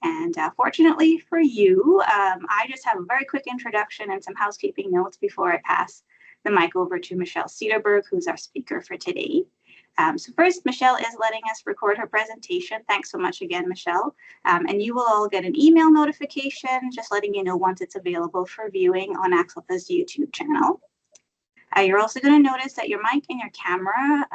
And fortunately for you, I just have a very quick introduction and some housekeeping notes before I pass the mic over to Michelle Cederberg, who's our speaker for today. So first, Michelle is letting us record her presentation. Thanks so much again, Michelle. And you will all get an email notification just letting you know once it's available for viewing on ACSLPA's YouTube channel. You're also going to notice that your mic and your camera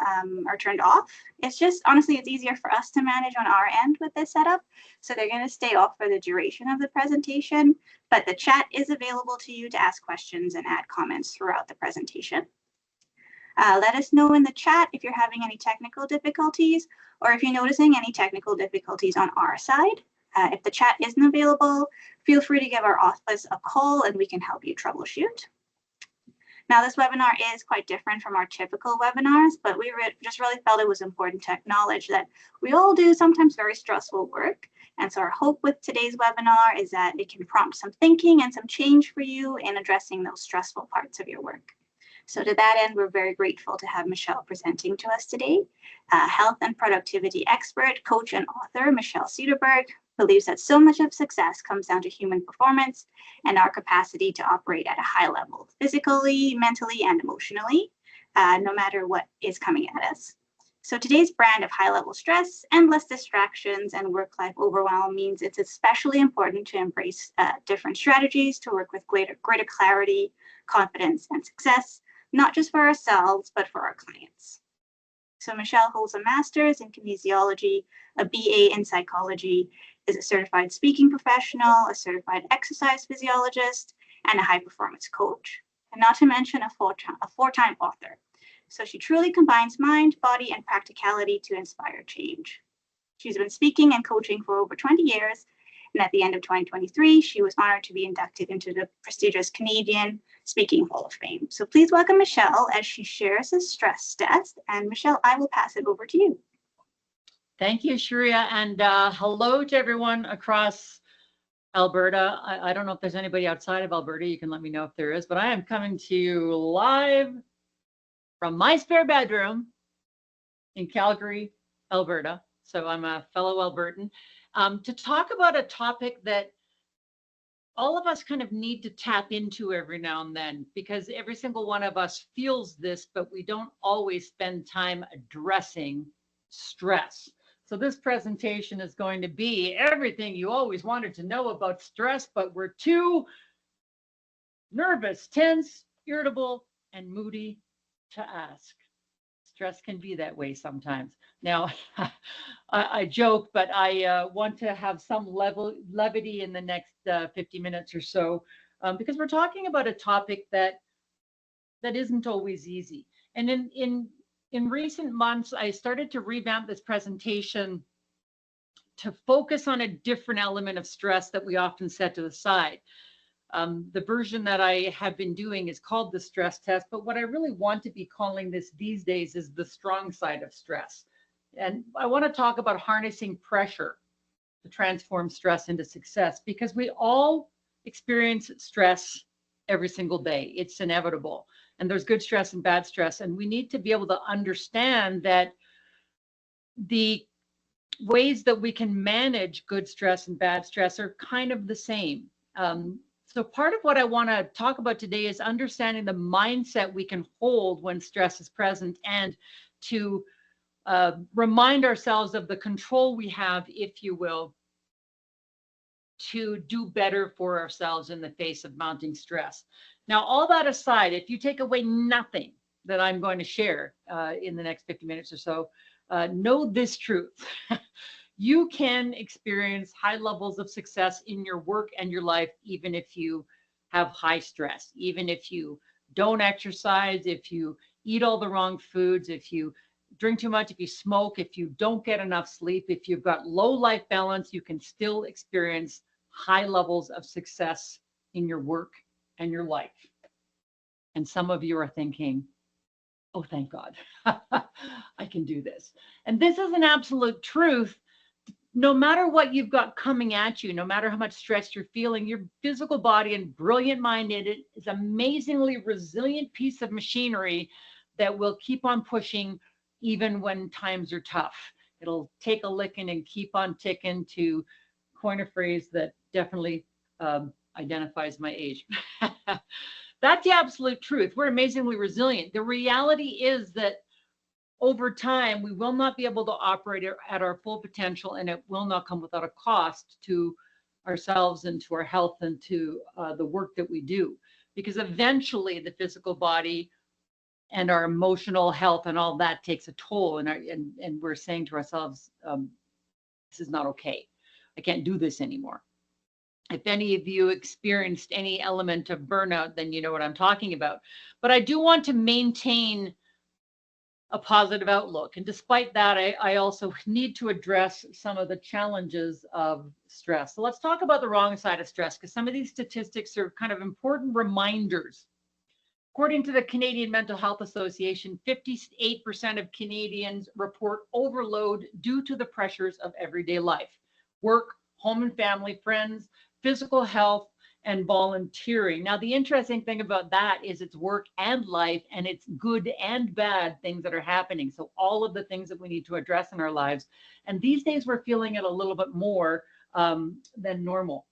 are turned off. It's just, honestly, it's easier for us to manage on our end with this setup. So they're going to stay off for the duration of the presentation, but the chat is available to you to ask questions and add comments throughout the presentation. Let us know in the chat if you're having any technical difficulties or if you're noticing any technical difficulties on our side. If the chat isn't available, feel free to give our office a call and we can help you troubleshoot. Now, this webinar is quite different from our typical webinars, but we just really felt it was important to acknowledge that we all do sometimes very stressful work. And so our hope with today's webinar is that it can prompt some thinking and some change for you in addressing those stressful parts of your work. So to that end, we're very grateful to have Michelle presenting to us today. Health and productivity expert, coach, and author Michelle Cederberg believes that so much of success comes down to human performance and our capacity to operate at a high level, physically, mentally, and emotionally, no matter what is coming at us. So today's brand of high-level stress, endless distractions, and work-life overwhelm means it's especially important to embrace different strategies to work with greater clarity, confidence, and success, not just for ourselves, but for our clients. So Michelle holds a master's in kinesiology, a BA in psychology, is a certified speaking professional, a certified exercise physiologist, and a high-performance coach, and not to mention a four-time author. So she truly combines mind, body, and practicality to inspire change. She's been speaking and coaching for over 20 years, and at the end of 2023, she was honored to be inducted into the prestigious Canadian Speaking Hall of Fame. So please welcome Michelle as she shares a stress test. And Michelle, I will pass it over to you. Thank you, Sharia, and hello to everyone across Alberta. I don't know if there's anybody outside of Alberta. You can let me know if there is, but I am coming to you live from my spare bedroom in Calgary, Alberta. So I'm a fellow Albertan to talk about a topic that all of us kind of need to tap into every now and then, because every single one of us feels this, but we don't always spend time addressing stress. So this presentation is going to be everything you always wanted to know about stress, but we're too nervous, tense, irritable, and moody to ask. Stress can be that way sometimes. Now, I joke, but I want to have some levity in the next 50 minutes or so, because we're talking about a topic that isn't always easy. And in recent months, I started to revamp this presentation to focus on a different element of stress that we often set to the side. The version that I have been doing is called the stress test, but what I really want to be calling this these days is the strong side of stress. And I want to talk about harnessing pressure to transform stress into success, because we all experience stress every single day. It's inevitable. And there's good stress and bad stress. And we need to be able to understand that the ways that we can manage good stress and bad stress are kind of the same. So part of what I want to talk about today is understanding the mindset we can hold when stress is present, and to remind ourselves of the control we have, if you will, to do better for ourselves in the face of mounting stress. Now, all that aside, if you take away nothing that I'm going to share in the next 50 minutes or so, know this truth. You can experience high levels of success in your work and your life, even if you have high stress, even if you don't exercise, if you eat all the wrong foods, if you drink too much, if you smoke, if you don't get enough sleep, if you've got low life balance, you can still experience high levels of success in your work and your life. And some of you are thinking, oh, thank God, I can do this. And this is an absolute truth. No matter what you've got coming at you, no matter how much stress you're feeling, your physical body and brilliant mind in it is an amazingly resilient piece of machinery that will keep on pushing even when times are tough. It'll take a licking and keep on ticking to coin a phrase that definitely identifies my age. That's the absolute truth. We're amazingly resilient. The reality is that over time, we will not be able to operate at our full potential, and it will not come without a cost to ourselves and to our health and to the work that we do. Because eventually the physical body and our emotional health and all that takes a toll, and we're saying to ourselves, this is not okay. I can't do this anymore. If any of you experienced any element of burnout, then you know what I'm talking about. But I do want to maintain a positive outlook. And despite that, I also need to address some of the challenges of stress. So let's talk about the wrong side of stress, because some of these statistics are kind of important reminders. According to the Canadian Mental Health Association, 58% of Canadians report overload due to the pressures of everyday life: work, home and family, friends, physical health, and volunteering. Now, the interesting thing about that is it's work and life, and it's good and bad things that are happening. So all of the things that we need to address in our lives. And these days we're feeling it a little bit more than normal.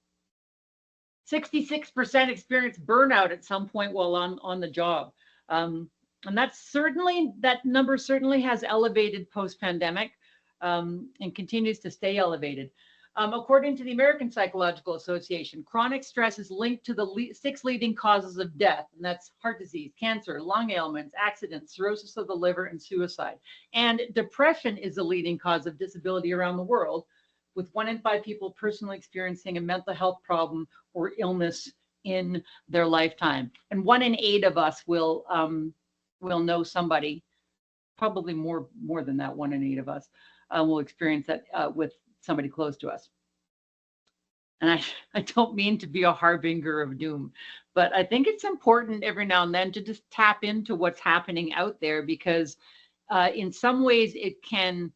66% experience burnout at some point while on the job. And that number certainly has elevated post-pandemic and continues to stay elevated. According to the American Psychological Association, chronic stress is linked to the 6 leading causes of death, and that's heart disease, cancer, lung ailments, accidents, cirrhosis of the liver, and suicide. And depression is the leading cause of disability around the world, with 1 in 5 people personally experiencing a mental health problem or illness in their lifetime. And 1 in 8 of us will know somebody, probably more than that. 1 in 8 of us will experience that with somebody close to us. And I don't mean to be a harbinger of doom, but I think it's important every now and then to just tap into what's happening out there, because in some ways it can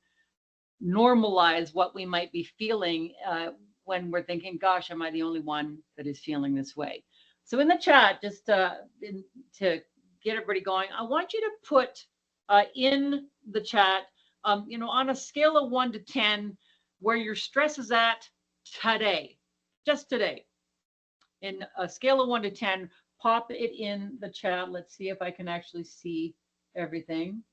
normalize what we might be feeling when we're thinking, gosh, am I the only one that is feeling this way? So in the chat, just to get everybody going, I want you to put in the chat, on a scale of 1 to 10, where your stress is at today, just today. In a scale of 1 to 10, pop it in the chat. Let's see if I can actually see everything.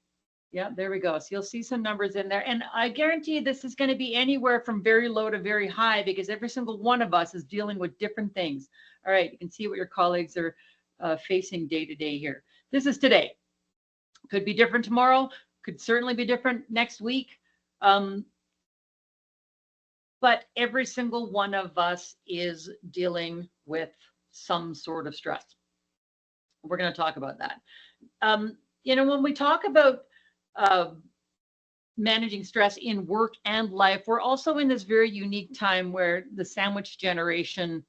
Yeah, there we go. So you'll see some numbers in there. And I guarantee you this is going to be anywhere from very low to very high, because every single one of us is dealing with different things. All right, you can see what your colleagues are facing day to day here. This is today. Could be different tomorrow. Could certainly be different next week. But every single one of us is dealing with some sort of stress. We're going to talk about that. When we talk about managing stress in work and life, we're also in this very unique time where the sandwich generation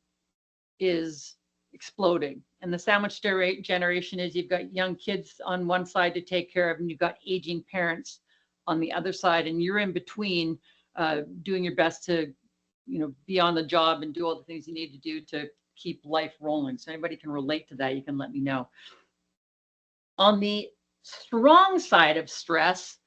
is exploding. And the sandwich generation is, you've got young kids on one side to take care of, and you've got aging parents on the other side, and you're in between, doing your best to, be on the job and do all the things you need to do to keep life rolling. So anybody can relate to that, you can let me know. On the strong side of stress,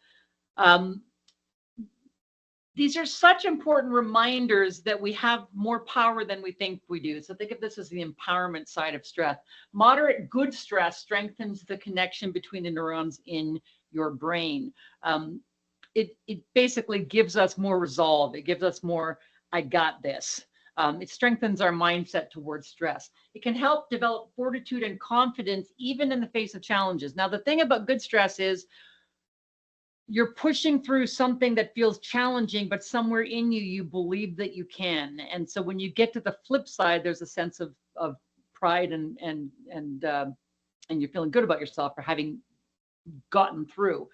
these are such important reminders that we have more power than we think we do. So think of this as the empowerment side of stress. Moderate good stress strengthens the connection between the neurons in your brain. It basically gives us more resolve. It gives us more, I got this. It strengthens our mindset towards stress. It can help develop fortitude and confidence even in the face of challenges. Now, the thing about good stress is you're pushing through something that feels challenging, but somewhere in you believe that you can. And so when you get to the flip side, there's a sense of pride and you're feeling good about yourself for having gotten through.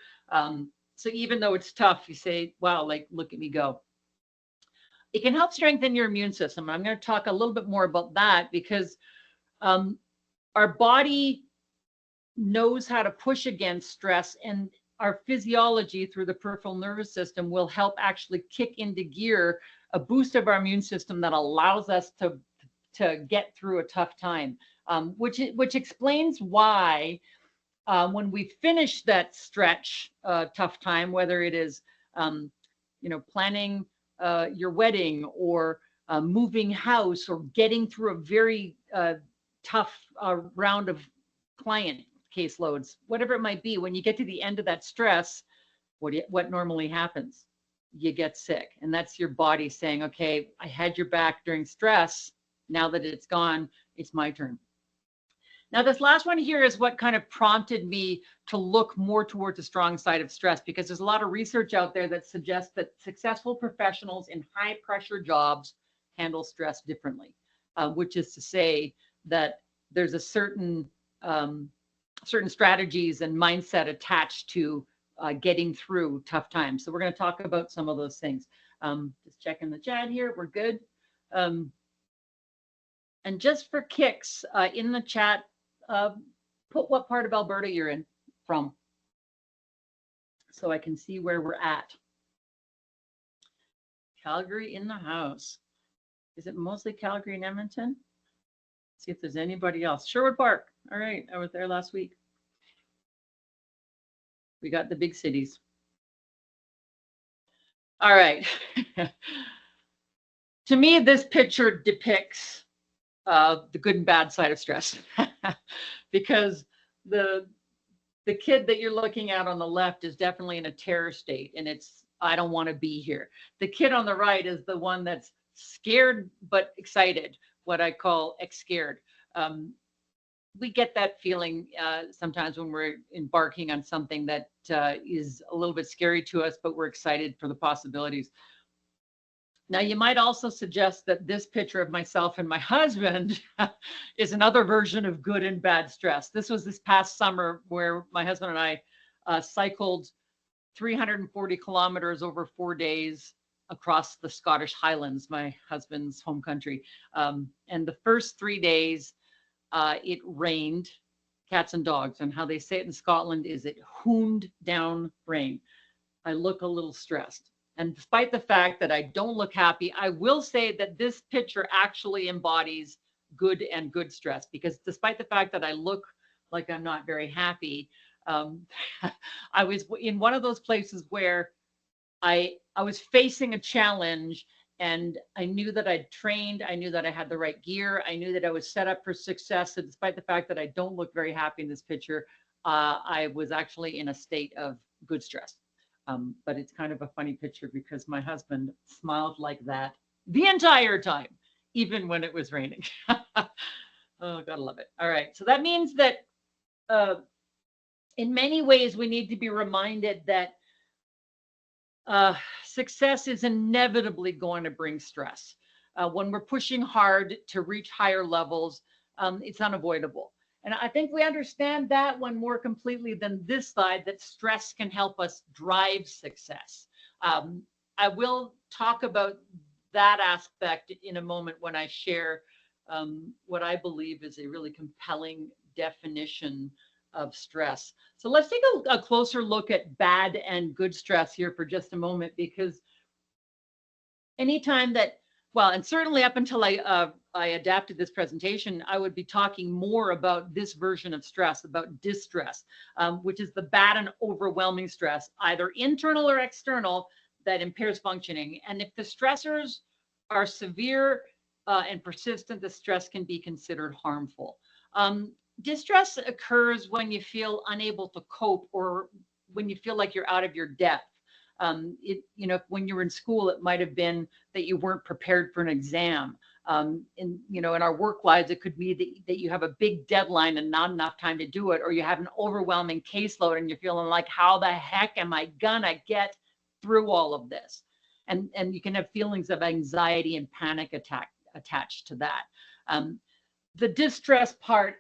So even though it's tough, you say, wow, like, look at me go. It can help strengthen your immune system. I'm going to talk a little bit more about that, because our body knows how to push against stress, and our physiology through the peripheral nervous system will help actually kick into gear a boost of our immune system that allows us to get through a tough time, which explains why when we finish that stretch tough time, whether it is planning your wedding or moving house, or getting through a very tough round of client caseloads, whatever it might be. When you get to the end of that stress, what normally happens? You get sick, and that's your body saying, okay, I had your back during stress. Now that it's gone, it's my turn. Now, this last one here is what kind of prompted me to look more towards the strong side of stress, because there's a lot of research out there that suggests that successful professionals in high pressure jobs handle stress differently, which is to say that there's a certain strategies and mindset attached to getting through tough times. So we're going to talk about some of those things. Just checking the chat here. We're good. And just for kicks, in the chat, put what part of Alberta you're in from, so I can see where we're at. Calgary in the house. Is it mostly Calgary and Edmonton? See if there's anybody else. Sherwood Park. All right, I was there last week. We got the big cities. All right. To me, this picture depicts the good and bad side of stress, because the kid that you're looking at on the left is definitely in a terror state, and it's, I don't want to be here. The kid on the right is the one that's scared but excited, what I call scared. We get that feeling sometimes when we're embarking on something that is a little bit scary to us, but we're excited for the possibilities. Now, you might also suggest that this picture of myself and my husband is another version of good and bad stress. This was this past summer where my husband and I cycled 340 kilometers over 4 days across the Scottish Highlands, my husband's home country. And the first 3 days, it rained cats and dogs. And how they say it in Scotland is it hooned down rain. I look a little stressed. And despite the fact that I don't look happy, I will say that this picture actually embodies good and good stress, because despite the fact that I look like I'm not very happy, I was in one of those places where I was facing a challenge, and I knew that I'd trained, I knew that I had the right gear, I knew that I was set up for success. And despite the fact that I don't look very happy in this picture, I was actually in a state of good stress. But it's kind of a funny picture because my husband smiled like that the entire time, even when it was raining. Oh, gotta love it. All right. So that means that in many ways, we need to be reminded that success is inevitably going to bring stress. When we're pushing hard to reach higher levels, it's unavoidable. And I think we understand that one more completely than this side, that stress can help us drive success. I will talk about that aspect in a moment when I share what I believe is a really compelling definition of stress. So let's take a closer look at bad and good stress here for just a moment, because anytime that, well, and certainly up until I adapted this presentation, I would be talking more about this version of stress, about distress, which is the bad and overwhelming stress, either internal or external, that impairs functioning. And if the stressors are severe and persistent, the stress can be considered harmful. Distress occurs when you feel unable to cope, or when you feel like you're out of your depth. When you were in school, it might have been that you weren't prepared for an exam. In our work lives, it could be that you have a big deadline and not enough time to do it, or you have an overwhelming caseload and you're feeling like, how the heck am I gonna get through all of this? And you can have feelings of anxiety and panic attached to that. The distress part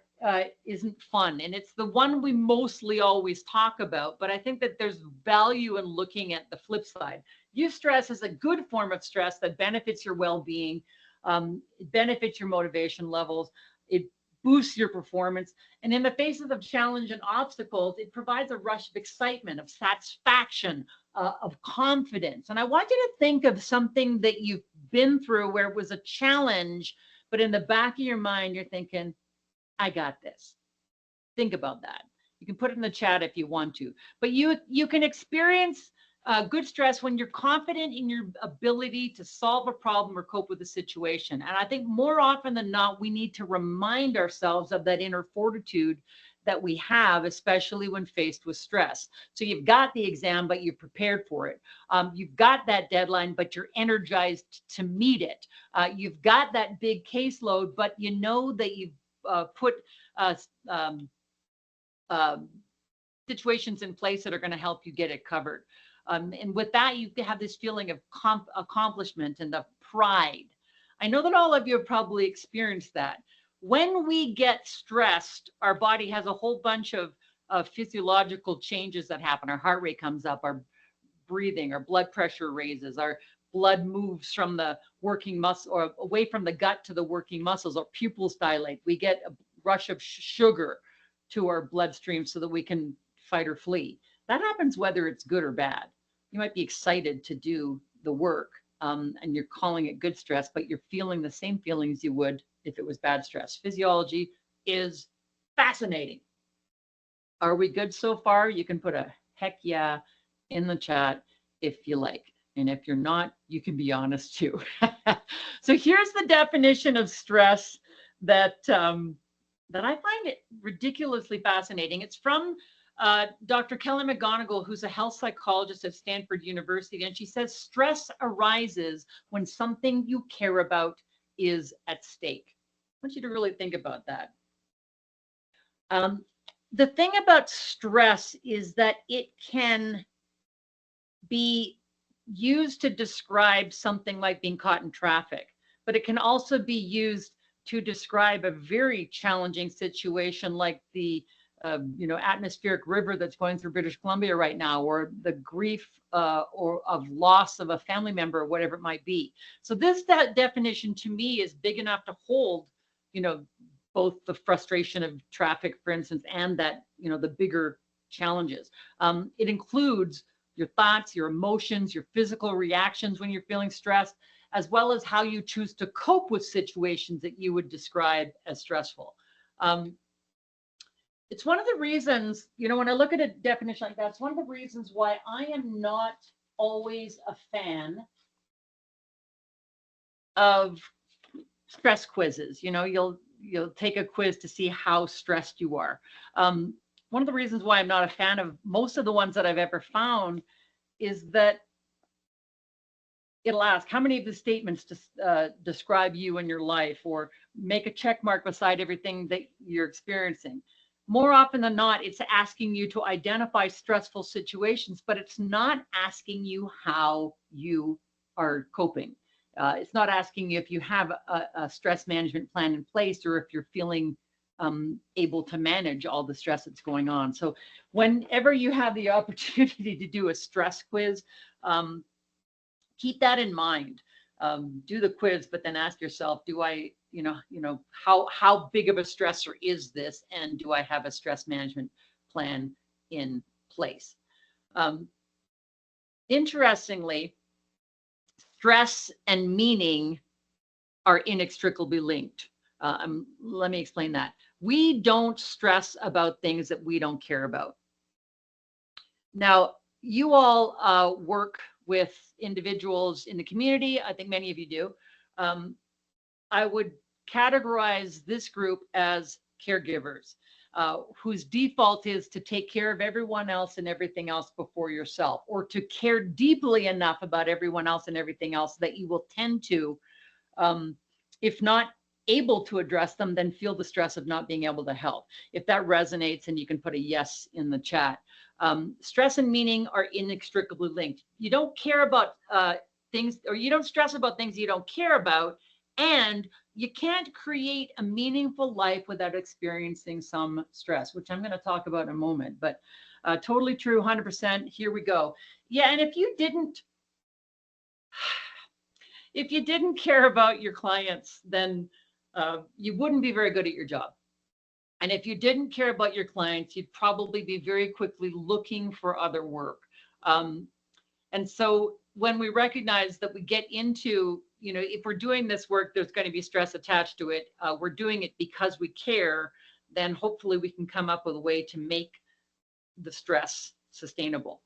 isn't fun, and it's the one we mostly always talk about, but I think that there's value in looking at the flip side. Eustress is a good form of stress that benefits your well-being, it benefits your motivation levels, it boosts your performance, and in the faces of challenge and obstacles, it provides a rush of excitement, of satisfaction, of confidence. And I want you to think of something that you've been through where it was a challenge, but in the back of your mind, you're thinking, I got this. Think about that. You can put it in the chat if you want to, but you can experience good stress when you're confident in your ability to solve a problem or cope with a situation. And I think more often than not, we need to remind ourselves of that inner fortitude that we have, especially when faced with stress. So you've got the exam, but you're prepared for it. You've got that deadline, but you're energized to meet it. You've got that big caseload, but you know that you've put situations in place that are going to help you get it covered. And with that, you have this feeling of accomplishment and the pride. I know that all of you have probably experienced that. When we get stressed, our body has a whole bunch of physiological changes that happen. Our heart rate comes up, our breathing, our blood pressure raises, our blood moves from the working muscle or away from the gut to the working muscles, our pupils dilate. We get a rush of sugar to our bloodstream so that we can fight or flee. That happens whether it's good or bad. You might be excited to do the work and you're calling it good stress, but you're feeling the same feelings you would if it was bad stress. Physiology is fascinating. Are we good so far? You can put a heck yeah in the chat if you like. And if you're not, you can be honest too. So here's the definition of stress that I find it ridiculously fascinating. It's from Dr. Kelly McGonigal, who's a health psychologist at Stanford University, and she says stress arises when something you care about is at stake. I want you to really think about that. The thing about stress is that it can be used to describe something like being caught in traffic, but it can also be used to describe a very challenging situation like the atmospheric river that's going through British Columbia right now, or the grief or of loss of a family member, or whatever it might be. So that definition to me is big enough to hold, both the frustration of traffic, for instance, and that, the bigger challenges. It includes your thoughts, your emotions, your physical reactions when you're feeling stressed, as well as how you choose to cope with situations that you would describe as stressful. It's one of the reasons, when I look at a definition like that, it's one of the reasons why I am not always a fan of stress quizzes. You'll take a quiz to see how stressed you are. One of the reasons why I'm not a fan of most of the ones that I've ever found is that it'll ask how many of the statements describe you and your life, or make a check mark beside everything that you're experiencing. More often than not, it's asking you to identify stressful situations, but it's not asking you how you are coping. It's not asking you if you have a stress management plan in place, or if you're feeling able to manage all the stress that's going on. So whenever you have the opportunity to do a stress quiz, keep that in mind. Do the quiz, but then ask yourself, do I, how big of a stressor is this? And do I have a stress management plan in place? Interestingly, stress and meaning are inextricably linked. Let me explain that. We don't stress about things that we don't care about. Now, you all work with individuals in the community. I think many of you do. I would categorize this group as caregivers, whose default is to take care of everyone else and everything else before yourself, or to care deeply enough about everyone else and everything else that you will tend to, if not able to address them, then feel the stress of not being able to help. If that resonates, and you can put a yes in the chat. Stress and meaning are inextricably linked. You don't care about things, or you don't stress about things you don't care about, and you can't create a meaningful life without experiencing some stress, which I'm going to talk about in a moment. But totally true, 100%. Here we go. Yeah, and if you didn't care about your clients, then you wouldn't be very good at your job. And if you didn't care about your clients, you'd probably be very quickly looking for other work. And so when we recognize that we get into, if we're doing this work, there's going to be stress attached to it. We're doing it because we care, then hopefully we can come up with a way to make the stress sustainable.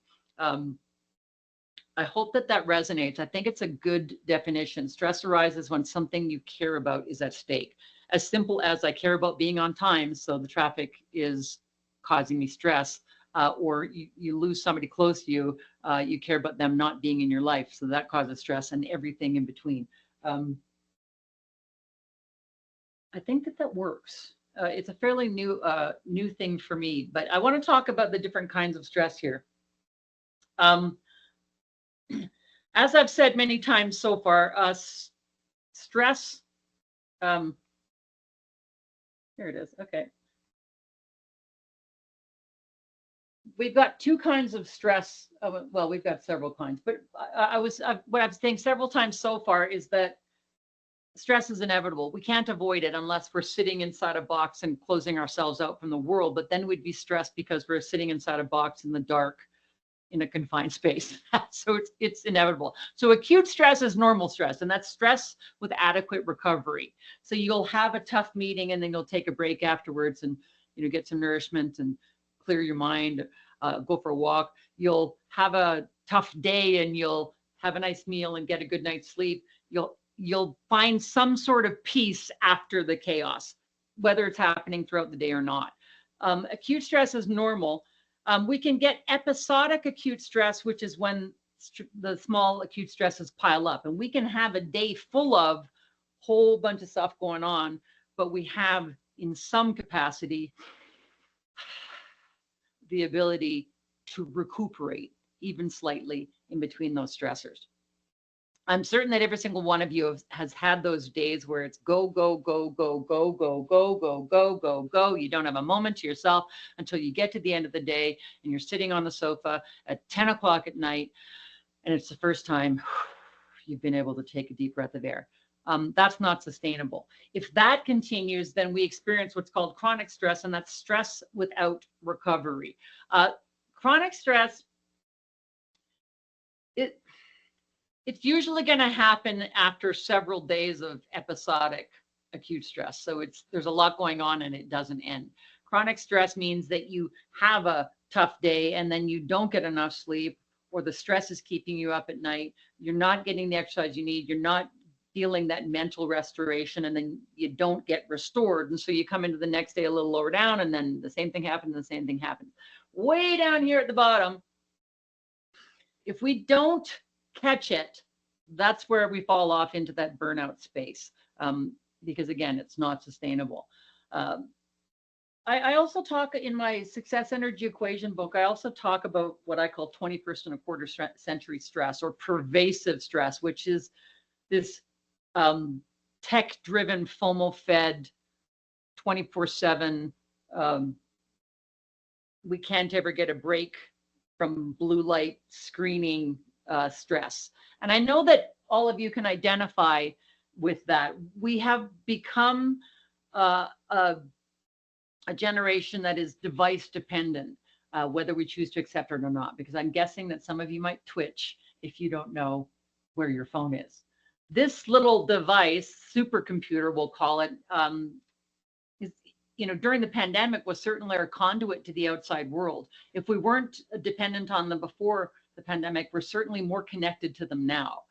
I hope that that resonates. I think it's a good definition. Stress arises when something you care about is at stake. As simple as I care about being on time, so the traffic is causing me stress, or you lose somebody close to you, you care about them not being in your life, so that causes stress, and everything in between. I think that that works. It's a fairly new thing for me, but I want to talk about the different kinds of stress here. As I've said many times so far, stress, here it is, okay. We've got two kinds of stress. Well, we've got several kinds, but what I've saying several times so far is that stress is inevitable. We can't avoid it unless we're sitting inside a box and closing ourselves out from the world, but then we'd be stressed because we're sitting inside a box in the dark in a confined space. So it's inevitable. So acute stress is normal stress, and that's stress with adequate recovery. So you'll have a tough meeting and then you'll take a break afterwards and get some nourishment and clear your mind, go for a walk. You'll have a tough day and you'll have a nice meal and get a good night's sleep. You'll find some sort of peace after the chaos, whether it's happening throughout the day or not. Acute stress is normal. We can get episodic acute stress, which is when the small acute stresses pile up, and we can have a day full of a whole bunch of stuff going on, but we have in some capacity the ability to recuperate even slightly in between those stressors. I'm certain that every single one of you has had those days where it's go, go, go, go, go, go, go, go, go, go, go. You don't have a moment to yourself until you get to the end of the day and you're sitting on the sofa at 10 o'clock at night. And it's the first time you've been able to take a deep breath of air. That's not sustainable. If that continues, then we experience what's called chronic stress, and that's stress without recovery. Chronic stress, it's usually going to happen after several days of episodic acute stress. So there's a lot going on and it doesn't end. Chronic stress means that you have a tough day and then you don't get enough sleep, or the stress is keeping you up at night. You're not getting the exercise you need. You're not feeling that mental restoration, and then you don't get restored. And so you come into the next day a little lower down, and then the same thing happens, and the same thing happens. Way down here at the bottom, if we don't catch it, that's where we fall off into that burnout space, because again, it's not sustainable. I also talk in my Success Energy Equation book, I also talk about what I call 21st and a quarter century stress, or pervasive stress, which is this tech-driven, FOMO-fed, 24/7, we can't ever get a break from blue light screening stress. And I know that all of you can identify with that. We have become a generation that is device dependent, whether we choose to accept it or not, because I'm guessing that some of you might twitch if you don't know where your phone is. This little device, supercomputer, we'll call it, is, during the pandemic was certainly our conduit to the outside world. If we weren't dependent on them before the pandemic, we're certainly more connected to them now.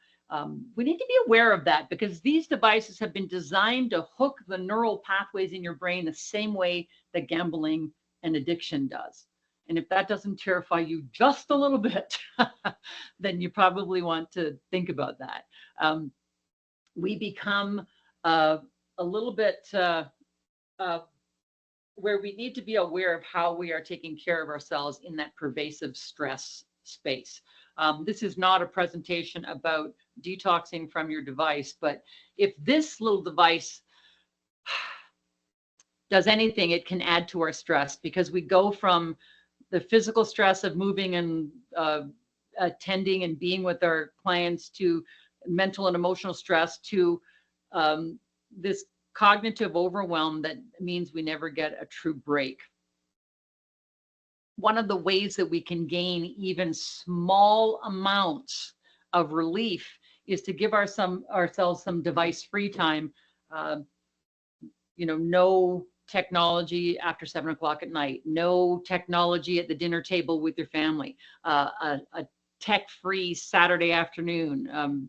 We need to be aware of that, because these devices have been designed to hook the neural pathways in your brain the same way that gambling and addiction does. And if that doesn't terrify you just a little bit, then you probably want to think about that. We become a little bit where we need to be aware of how we are taking care of ourselves in that pervasive stress space. This is not a presentation about detoxing from your device, but if this little device does anything, it can add to our stress, because we go from the physical stress of moving and attending and being with our clients to mental and emotional stress to this cognitive overwhelm that means we never get a true break. One of the ways that we can gain even small amounts of relief is to give ourselves some device-free time. No technology after 7 o'clock at night, no technology at the dinner table with your family, a tech-free Saturday afternoon.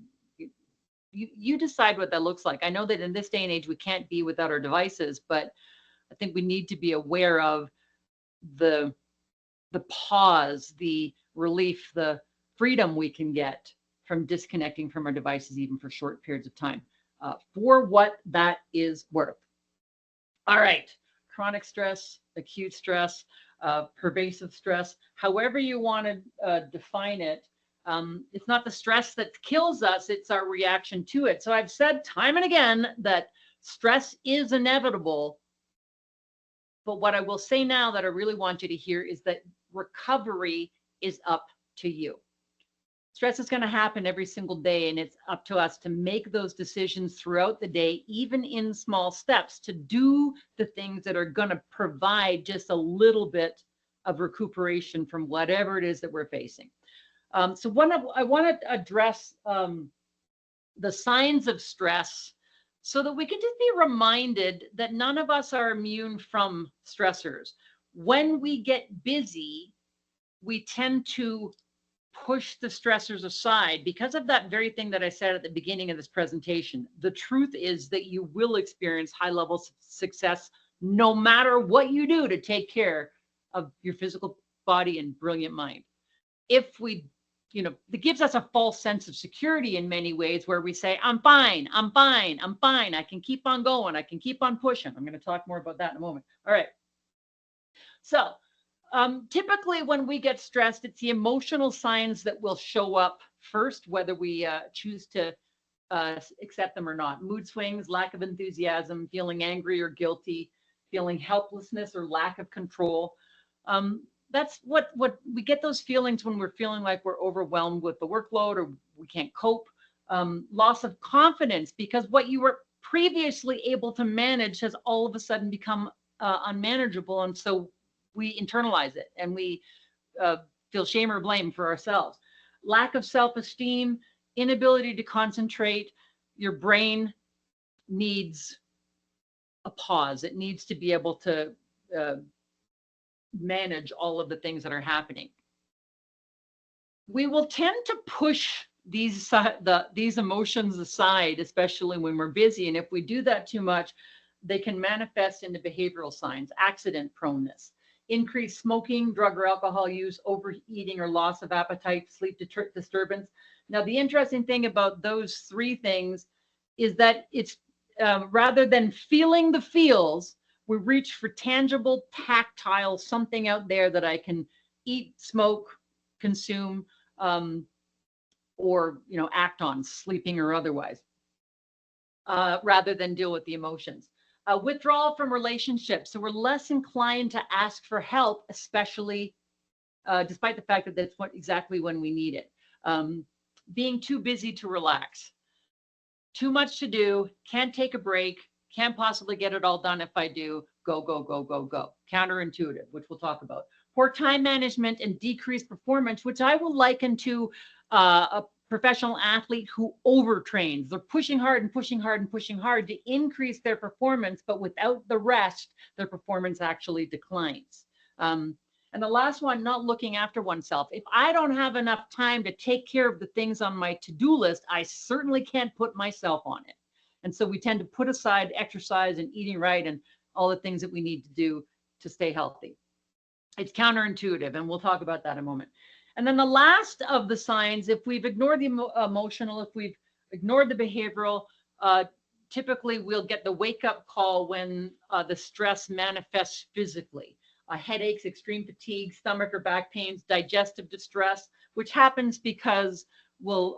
You decide what that looks like. I know that in this day and age, we can't be without our devices, but I think we need to be aware of the pause, the relief, the freedom we can get from disconnecting from our devices, even for short periods of time, for what that is worth. All right, chronic stress, acute stress, pervasive stress, however you want to define it. It's not the stress that kills us, it's our reaction to it. So I've said time and again that stress is inevitable. But what I will say now that I really want you to hear is that recovery is up to you. Stress is going to happen every single day, and it's up to us to make those decisions throughout the day, even in small steps, to do the things that are going to provide just a little bit of recuperation from whatever it is that we're facing. So I want to address the signs of stress so that we can just be reminded that none of us are immune from stressors. When we get busy, we tend to push the stressors aside because of that very thing that I said at the beginning of this presentation. The truth is that you will experience high levels of success no matter what you do to take care of your physical body and brilliant mind. If we, it gives us a false sense of security in many ways where we say, I'm fine, I'm fine, I'm fine. I can keep on going. I can keep on pushing. I'm going to talk more about that in a moment. All right. So typically when we get stressed, it's the emotional signs that will show up first, whether we choose to accept them or not. Mood swings, lack of enthusiasm, feeling angry or guilty, feeling helplessness or lack of control. That's what we get, those feelings when we're feeling like we're overwhelmed with the workload or we can't cope. Loss of confidence because what you were previously able to manage has all of a sudden become unmanageable. And so we internalize it and we feel shame or blame for ourselves. Lack of self-esteem, inability to concentrate. Your brain needs a pause. It needs to be able to manage all of the things that are happening. We will tend to push these emotions aside, especially when we're busy. And if we do that too much, they can manifest into behavioral signs, accident proneness, increased smoking, drug or alcohol use, overeating or loss of appetite, sleep disturbance. Now, the interesting thing about those three things is that it's rather than feeling the feels, we reach for tangible, tactile, something out there that I can eat, smoke, consume, or act on, sleeping or otherwise, rather than deal with the emotions. Withdrawal from relationships. So we're less inclined to ask for help, especially despite the fact that that's exactly when we need it. Being too busy to relax. Too much to do, can't take a break, can't possibly get it all done if I do, go, go, go, go, go. Counterintuitive, which we'll talk about. Poor time management and decreased performance, which I will liken to a professional athlete who overtrains. They're pushing hard and pushing hard and pushing hard to increase their performance, but without the rest, their performance actually declines. And the last one, not looking after oneself. If I don't have enough time to take care of the things on my to-do list, I certainly can't put myself on it. And so we tend to put aside exercise and eating right and all the things that we need to do to stay healthy. It's counterintuitive, and we'll talk about that in a moment. And then the last of the signs, if we've ignored the emotional, if we've ignored the behavioral, typically we'll get the wake-up call when the stress manifests physically. Headaches, extreme fatigue, stomach or back pains, digestive distress, which happens because we'll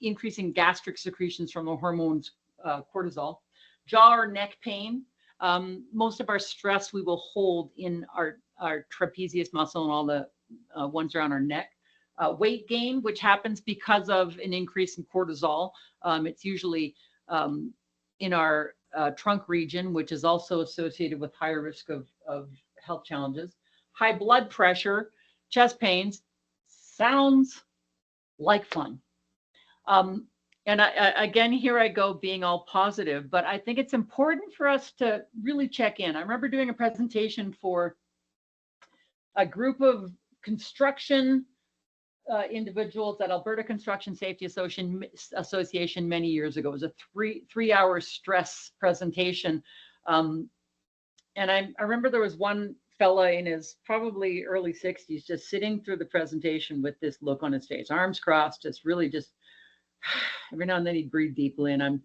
increasing gastric secretions from the hormones cortisol. Jaw or neck pain. Most of our stress we will hold in our trapezius muscle and all the ones around our neck. Weight gain, which happens because of an increase in cortisol. It's usually in our trunk region, which is also associated with higher risk of health challenges. High blood pressure, chest pains, sounds like fun. And again, here I go being all positive, but I think it's important for us to really check in. I remember doing a presentation for a group of construction individuals at Alberta Construction Safety Association many years ago. It was a three-hour stress presentation. And I remember there was one fella in his probably early 60s just sitting through the presentation with this look on his face, arms crossed, just really just every now and then he'd breathe deeply. And I'm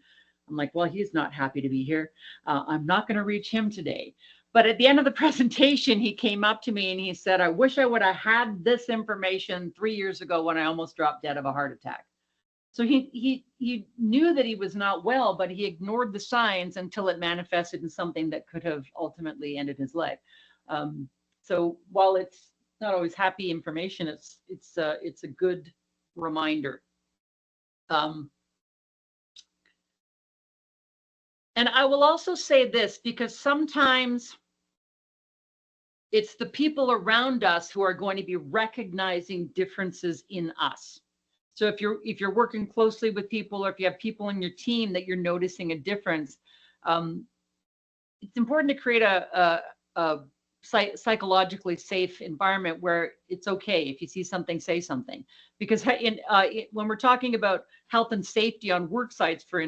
like, well, he's not happy to be here. I'm not going to reach him today. But at the end of the presentation, he came up to me and he said, I wish I would have had this information 3 years ago when I almost dropped dead of a heart attack. So he knew that he was not well, but he ignored the signs until it manifested in something that could have ultimately ended his life. So while it's not always happy information, it's a good reminder. And I will also say this, because sometimes it's the people around us who are going to be recognizing differences in us. So if you're working closely with people, or if you have people in your team that you're noticing a difference, it's important to create a psychologically safe environment where it's okay if you see something, say something. Because when we're talking about health and safety on work sites, for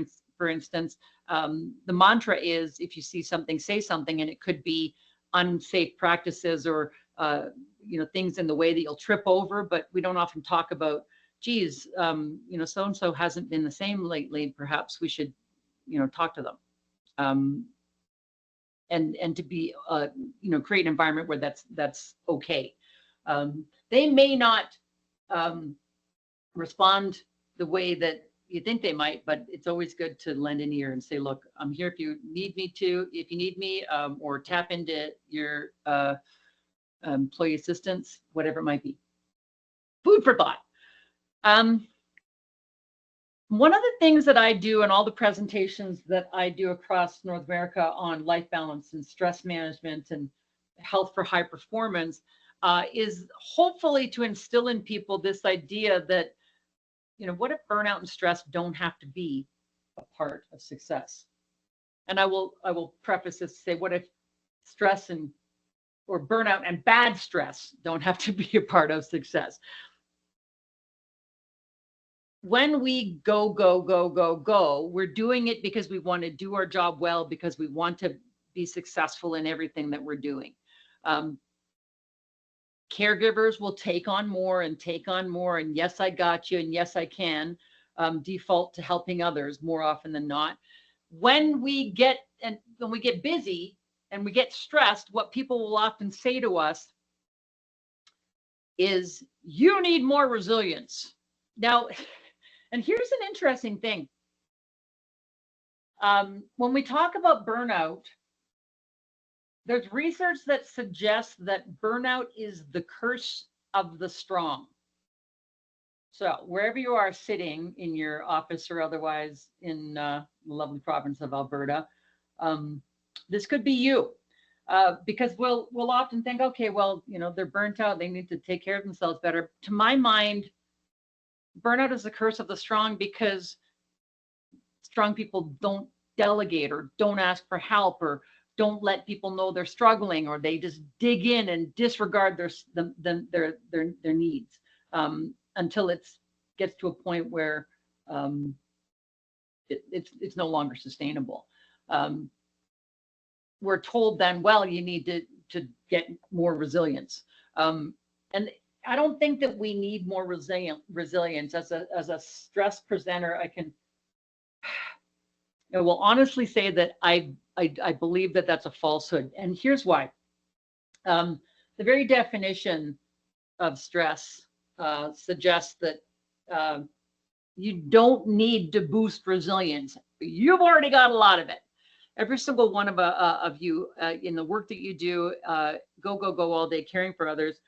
instance, the mantra is, if you see something, say something, and it could be unsafe practices or things in the way that you'll trip over. But we don't often talk about, geez, so and so hasn't been the same lately. Perhaps we should, talk to them, and to be, create an environment where that's okay. They may not respond the way that you think they might, but it's always good to lend an ear and say, look, I'm here if you need me, or tap into your employee assistance, whatever it might be. Food for thought. One of the things that I do in all the presentations that I do across North America on life balance and stress management and health for high performance is hopefully to instill in people this idea that, what if burnout and stress don't have to be a part of success? And I will preface this to say, what if stress or burnout and bad stress don't have to be a part of success? When we go, we're doing it because we want to do our job well, because we want to be successful in everything that we're doing. Caregivers will take on more, and yes, I got you, and yes, I can, default to helping others more often than not. When we get busy and we get stressed, what people will often say to us is, you need more resilience. Now, and here's an interesting thing. When we talk about burnout, there's research that suggests that burnout is the curse of the strong. So wherever you are sitting in your office or otherwise in the lovely province of Alberta, this could be you. Because we'll often think, okay, well, they're burnt out, they need to take care of themselves better. To my mind, burnout is the curse of the strong, because strong people don't delegate or don't ask for help or don't let people know they're struggling, or they just dig in and disregard their needs until it gets to a point where it's no longer sustainable. We're told then, well, you need to get more resilience, and I don't think that we need more resilience. As a stress presenter, I will honestly say that I believe that that's a falsehood, and here's why. The very definition of stress suggests that you don't need to boost resilience. You've already got a lot of it. Every single one of you in the work that you do, go all day caring for others,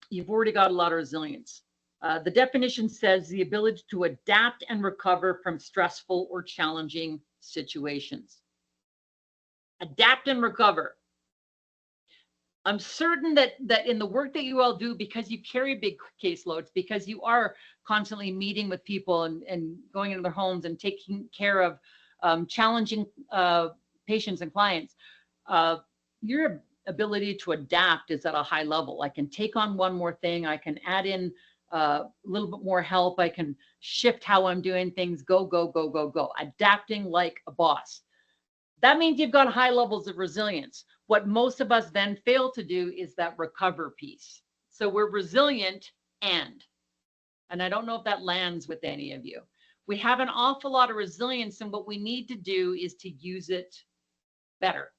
you've already got a lot of resilience. The definition says the ability to adapt and recover from stressful or challenging situations. Adapt and recover. I'm certain that in the work that you all do, because you carry big caseloads, because you are constantly meeting with people and going into their homes and taking care of challenging patients and clients, you're ability to adapt is at a high level. I can take on one more thing. I can add in a little bit more help. I can shift how I'm doing things. Go, go, go, go, go. Adapting like a boss. That means you've got high levels of resilience. What most of us then fail to do is that recover piece. So we're resilient and I don't know if that lands with any of you. We have an awful lot of resilience, and what we need to do is to use it better.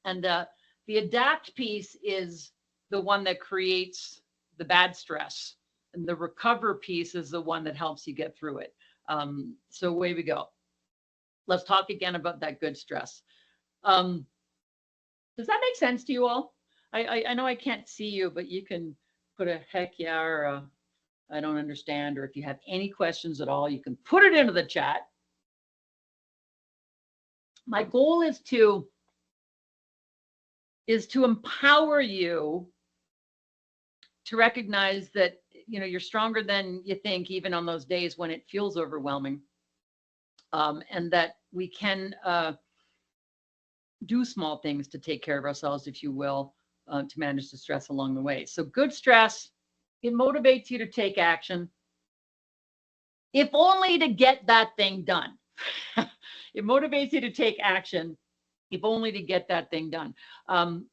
And the adapt piece is the one that creates the bad stress, and the recover piece is the one that helps you get through it. So away we go. Let's talk again about that good stress. Does that make sense to you all? I know I can't see you, but you can put a heck yeah or a I don't understand, or if you have any questions at all, you can put it into the chat. My goal is to empower you to recognize that, you know, you're stronger than you think, even on those days when it feels overwhelming, and that we can do small things to take care of ourselves, if you will, to manage the stress along the way. So good stress, it motivates you to take action, if only to get that thing done. It motivates you to take action, if only to get that thing done.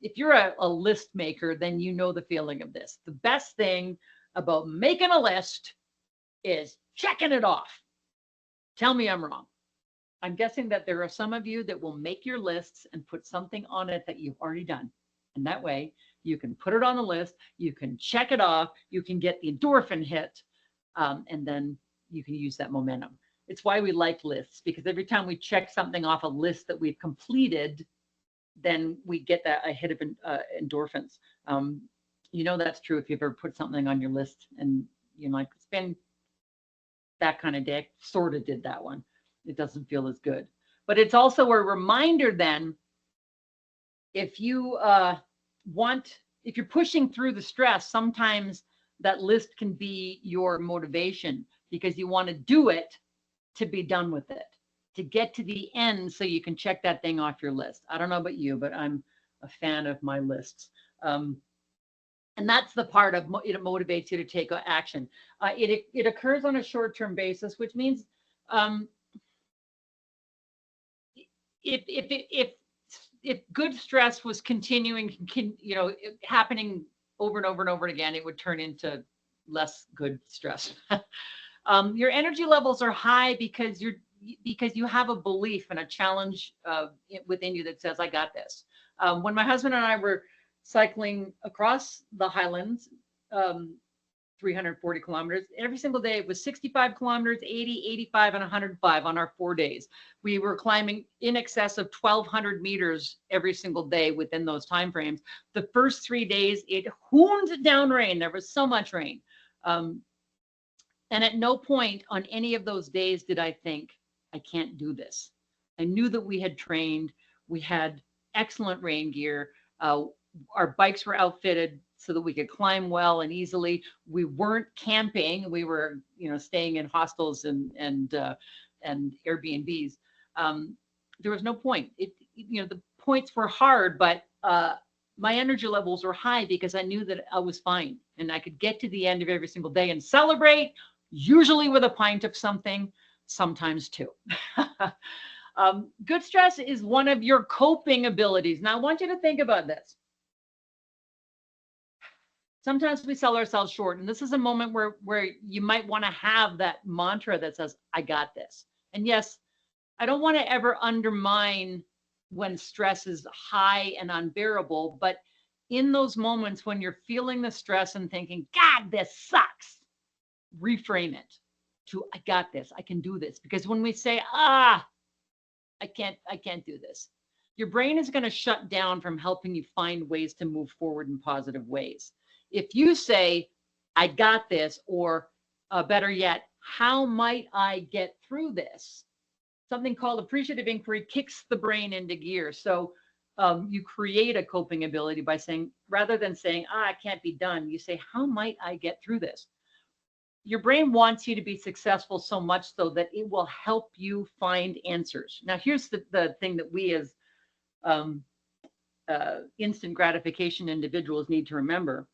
If you're a list maker, then you know the feeling of this. The best thing about making a list is checking it off. Tell me I'm wrong. I'm guessing that there are some of you that will make your lists and put something on it that you've already done. And that way you can put it on the list, you can check it off, you can get the endorphin hit, and then you can use that momentum. It's why we like lists, because every time we check something off a list that we've completed, then we get that a hit of endorphins. You know that's true if you've ever put something on your list and you're like, it's been that kind of day. I sort of did that one. It doesn't feel as good. But it's also a reminder then, if you if you're pushing through the stress, sometimes that list can be your motivation, because you want to do it to be done with it, to get to the end so you can check that thing off your list. I don't know about you, but I'm a fan of my lists. And that's the part of it motivates you to take action. It occurs on a short-term basis, which means if good stress was continuing, you know, happening over and over and over again, it would turn into less good stress. Your energy levels are high because you have a belief and a challenge within you that says, I got this. When my husband and I were cycling across the Highlands, 340 kilometers, every single day it was 65 kilometers, 80, 85, and 105 on our 4 days. We were climbing in excess of 1,200 meters every single day within those time frames. The first 3 days, it hooned down rain. There was so much rain. And at no point on any of those days did I think, I can't do this. I knew that we had trained. We had excellent rain gear. Our bikes were outfitted so that we could climb well and easily. We weren't camping. We were, you know, staying in hostels and Airbnbs. There was no point. You know, the points were hard, but my energy levels were high because I knew that I was fine and I could get to the end of every single day and celebrate, usually with a pint of something, sometimes two. Good stress is one of your coping abilities. Now, I want you to think about this. Sometimes we sell ourselves short, and this is a moment where you might want to have that mantra that says, I got this. And yes, I don't want to ever undermine when stress is high and unbearable, but in those moments when you're feeling the stress and thinking, God, this sucks, reframe it to, I got this, I can do this. Because when we say, I can't do this, your brain is going to shut down from helping you find ways to move forward in positive ways. If you say, I got this, or better yet, how might I get through this? Something called appreciative inquiry kicks the brain into gear. So you create a coping ability by saying, rather than saying, it can't be done, you say, how might I get through this? Your brain wants you to be successful so much so that it will help you find answers. Now, here's the thing that we as instant gratification individuals need to remember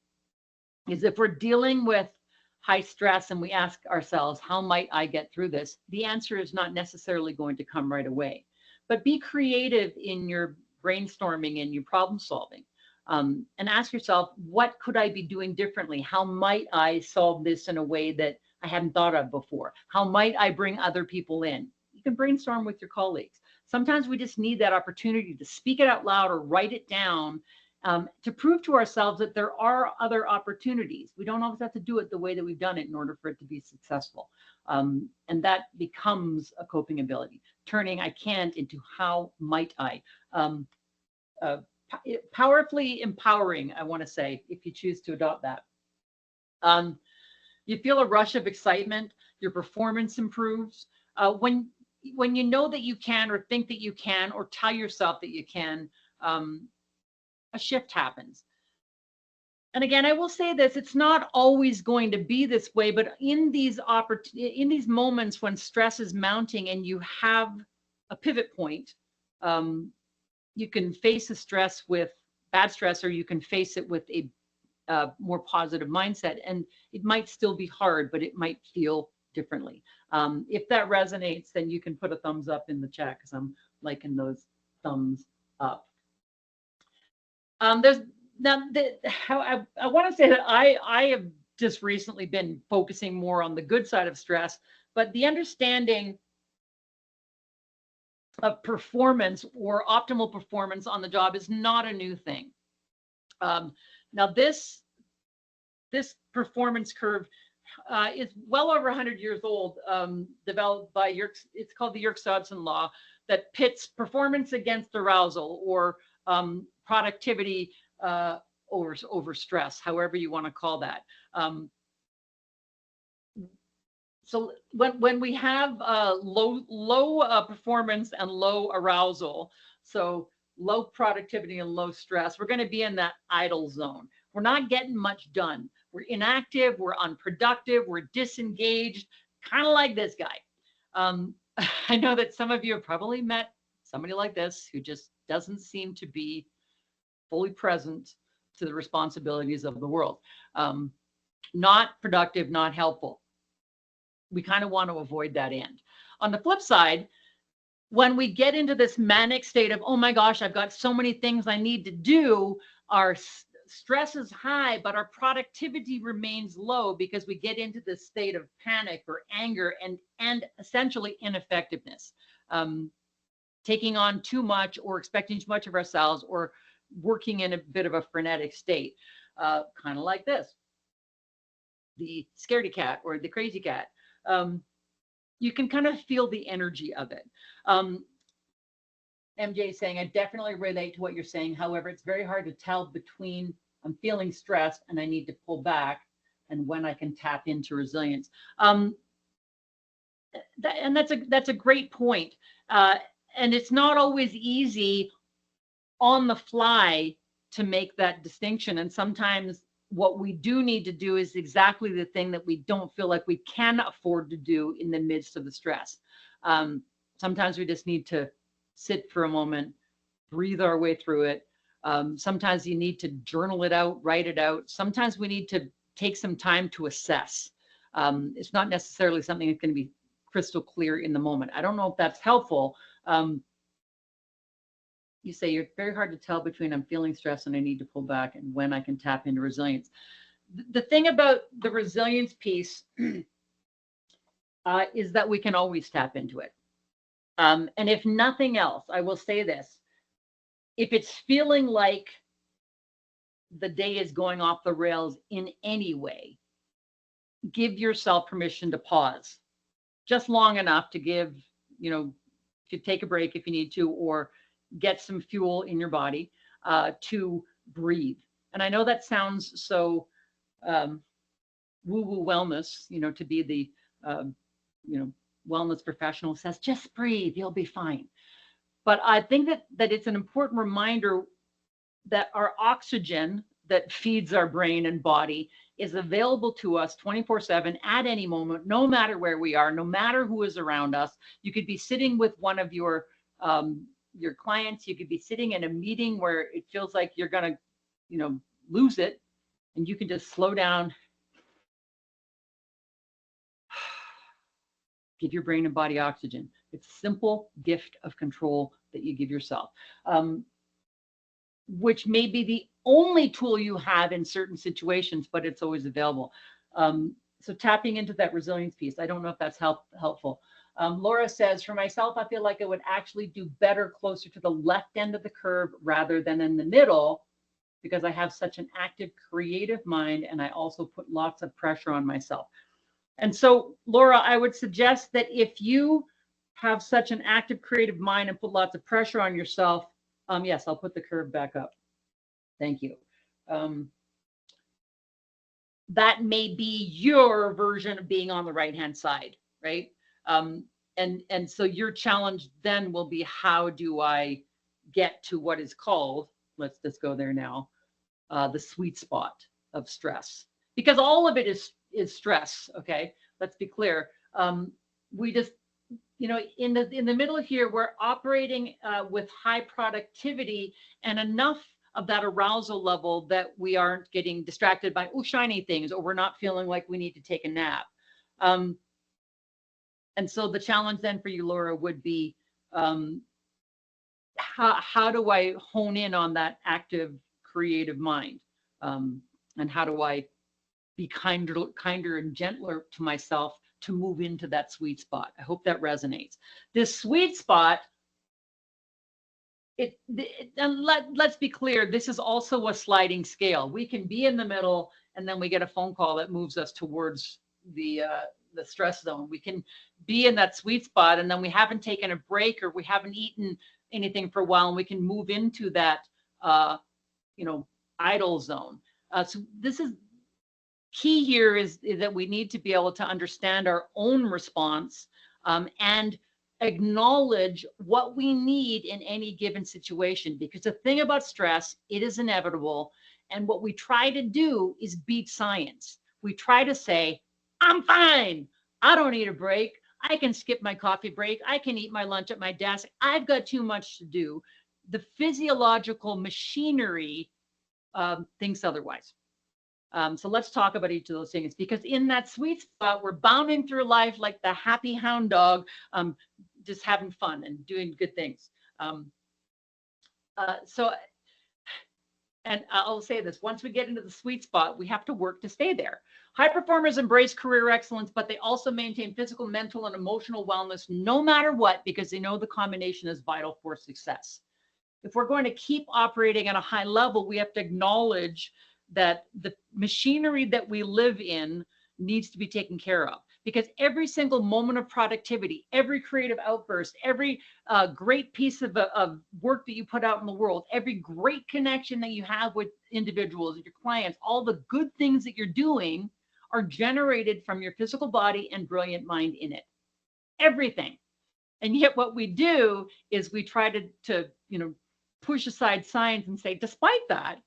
is if we're dealing with high stress and we ask ourselves, how might I get through this? The answer is not necessarily going to come right away. But be creative in your brainstorming and your problem solving. And ask yourself, what could I be doing differently? How might I solve this in a way that I hadn't thought of before? How might I bring other people in? You can brainstorm with your colleagues. Sometimes we just need that opportunity to speak it out loud or write it down to prove to ourselves that there are other opportunities. We don't always have to do it the way that we've done it in order for it to be successful. And that becomes a coping ability, turning I can't into how might I. Powerfully empowering, I want to say, if you choose to adopt that. You feel a rush of excitement, your performance improves. When you know that you can, or think that you can, or tell yourself that you can, a shift happens. And again, I will say this, it's not always going to be this way, but in these moments when stress is mounting and you have a pivot point, you can face the stress with bad stress, or you can face it with a more positive mindset. And it might still be hard, but it might feel differently. If that resonates, then you can put a thumbs up in the chat, because I'm liking those thumbs up. I want to say that I have just recently been focusing more on the good side of stress, but the understanding of performance or optimal performance on the job is not a new thing. Now this performance curve is well over 100 years old, developed by it's called the Yerkes-Dodson law, that pits performance against arousal, or productivity over stress, however you want to call that. So when we have low performance and low arousal, so low productivity and low stress, we're going to be in that idle zone. We're not getting much done. We're inactive, we're unproductive, we're disengaged, kind of like this guy. I know that some of you have probably met somebody like this who just doesn't seem to be fully present to the responsibilities of the world. Not productive, not helpful. We kind of want to avoid that end. On the flip side, when we get into this manic state of, oh my gosh, I've got so many things I need to do, our stress is high, but our productivity remains low, because we get into this state of panic or anger and essentially ineffectiveness. Taking on too much, or expecting too much of ourselves, or working in a bit of a frenetic state, kind of like this, the scaredy cat or the crazy cat. You can kind of feel the energy of it. MJ is saying, I definitely relate to what you're saying. However, it's very hard to tell between I'm feeling stressed and I need to pull back, and when I can tap into resilience. And that's a great point. And it's not always easy on the fly to make that distinction. And sometimes what we do need to do is exactly the thing that we don't feel like we can afford to do in the midst of the stress. Sometimes we just need to sit for a moment, breathe our way through it. Sometimes you need to journal it out, write it out. Sometimes we need to take some time to assess. It's not necessarily something that's going to be crystal clear in the moment. I don't know if that's helpful. You say you're very hard to tell between I'm feeling stressed and I need to pull back, and when I can tap into resilience. The thing about the resilience piece is that we can always tap into it. And if nothing else, I will say this, if it's feeling like the day is going off the rails in any way, give yourself permission to pause just long enough to give, to take a break if you need to, or get some fuel in your body to breathe. And I know that sounds so woo-woo wellness, to be the, wellness professional says, just breathe, you'll be fine. But I think that it's an important reminder that our oxygen that feeds our brain and body is available to us 24/7 at any moment, no matter where we are, no matter who is around us. You could be sitting with one of your your clients. You could be sitting in a meeting where it feels like you're going to, lose it, and you can just slow down, give your brain and body oxygen. It's a simple gift of control that you give yourself, which may be the only tool you have in certain situations, but it's always available. So tapping into that resilience piece, I don't know if that's helpful. Laura says, for myself, I feel like I would actually do better closer to the left end of the curve rather than in the middle, because I have such an active, creative mind, and I also put lots of pressure on myself. And so, Laura, I would suggest that if you have such an active, creative mind and put lots of pressure on yourself, yes, I'll put the curve back up. Thank you. That may be your version of being on the right-hand side, right? And so your challenge then will be, how do I get to what is called, let's just go there now, the sweet spot of stress, because all of it is stress. Okay, let's be clear. We just, in the middle here, we're operating with high productivity and enough of that arousal level that we aren't getting distracted by shiny things, or we're not feeling like we need to take a nap. And so the challenge then for you, Laura, would be, how do I hone in on that active, creative mind? And how do I be kinder and gentler to myself to move into that sweet spot? I hope that resonates. This sweet spot, and let's be clear, this is also a sliding scale. We can be in the middle, and then we get a phone call that moves us towards the stress zone. We can be in that sweet spot, and then we haven't taken a break, or we haven't eaten anything for a while, and we can move into that idle zone. So this is key here, is that we need to be able to understand our own response, and acknowledge what we need in any given situation. Because the thing about stress, it is inevitable. And what we try to do is beat science. We try to say, I'm fine. I don't need a break. I can skip my coffee break. I can eat my lunch at my desk. I've got too much to do. The physiological machinery thinks otherwise. So let's talk about each of those things, because in that sweet spot, we're bounding through life like the happy hound dog, just having fun and doing good things. And I'll say this, once we get into the sweet spot, we have to work to stay there. High performers embrace career excellence, but they also maintain physical, mental, and emotional wellness no matter what, because they know the combination is vital for success. If we're going to keep operating at a high level, we have to acknowledge that the machinery that we live in needs to be taken care of, because every single moment of productivity, every creative outburst, every great piece of work that you put out in the world, every great connection that you have with individuals, your clients, all the good things that you're doing are generated from your physical body and brilliant mind in it. Everything. And yet what we do is we try to push aside science and say, despite that,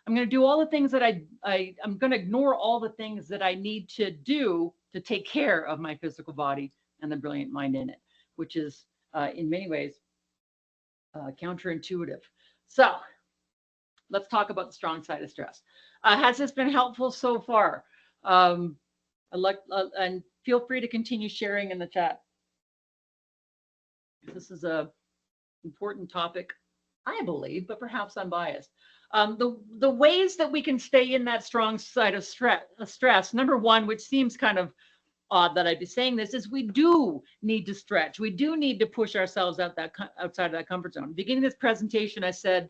I'm going to do all the things that I'm going to ignore all the things that I need to do to take care of my physical body and the brilliant mind in it, which is in many ways counterintuitive. So let's talk about the strong side of stress. Has this been helpful so far? And feel free to continue sharing in the chat. This is a important topic, I believe, but perhaps I'm biased. The ways that we can stay in that strong side of stress, number one, which seems kind of odd that I'd be saying this, is we do need to stretch. We do need to push ourselves outside of that comfort zone. Beginning this presentation, I said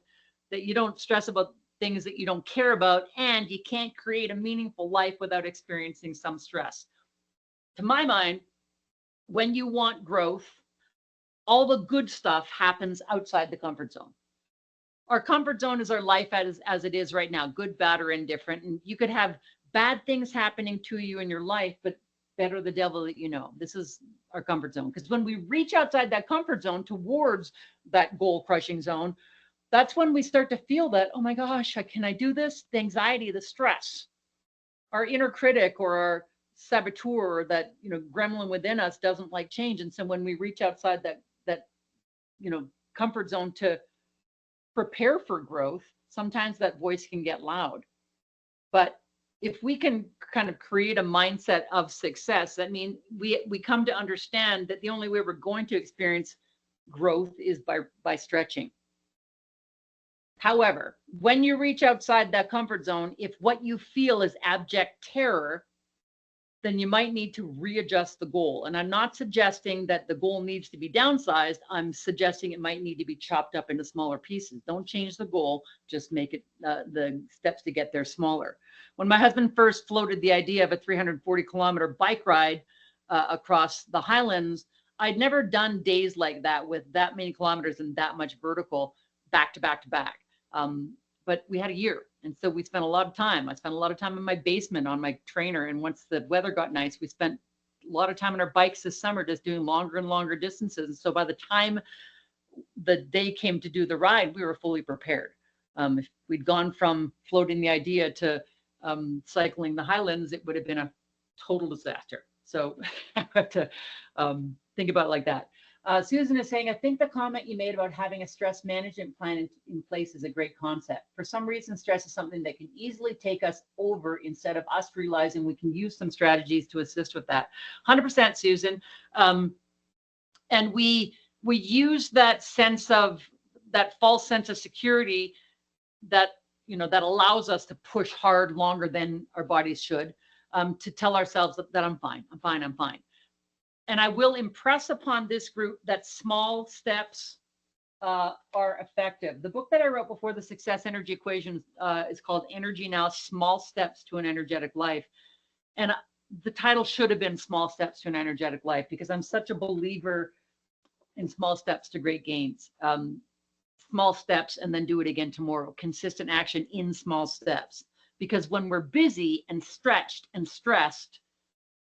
that you don't stress about things that you don't care about, and you can't create a meaningful life without experiencing some stress. To my mind, when you want growth, all the good stuff happens outside the comfort zone. Our comfort zone is our life as it is right now, good, bad, or indifferent. And you could have bad things happening to you in your life, but better the devil that you know. This is our comfort zone. Because when we reach outside that comfort zone towards that goal-crushing zone, that's when we start to feel that, oh my gosh, can I do this? The anxiety, the stress, our inner critic or our saboteur, that gremlin within us doesn't like change. And so when we reach outside that comfort zone to prepare for growth, sometimes that voice can get loud. But if we can kind of create a mindset of success, that means we come to understand that the only way we're going to experience growth is by stretching. However, when you reach outside that comfort zone, if what you feel is abject terror, then you might need to readjust the goal. And I'm not suggesting that the goal needs to be downsized. I'm suggesting it might need to be chopped up into smaller pieces. Don't change the goal, just make it the steps to get there smaller. When my husband first floated the idea of a 340-kilometer bike ride across the Highlands, I'd never done days like that with that many kilometers and that much vertical back to back to back. But we had a year. And so we spent a lot of time. I spent a lot of time in my basement on my trainer. And once the weather got nice, we spent a lot of time on our bikes this summer, just doing longer and longer distances. And so by the time the day came to do the ride, we were fully prepared. If we'd gone from floating the idea to cycling the Highlands, it would have been a total disaster. So I have to think about it like that. Susan is saying, I think the comment you made about having a stress management plan in place is a great concept. For some reason, stress is something that can easily take us over instead of us realizing we can use some strategies to assist with that. 100%, Susan. And we use that sense of, that false sense of security that, that allows us to push hard longer than our bodies should, to tell ourselves that I'm fine, I'm fine, I'm fine. And I will impress upon this group that small steps are effective. The book that I wrote before the Success Energy Equation is called Energy Now, Small Steps to an Energetic Life. And the title should have been Small Steps to an Energetic Life, because I'm such a believer in small steps to great gains. Small steps and then do it again tomorrow. Consistent action in small steps. Because when we're busy and stretched and stressed,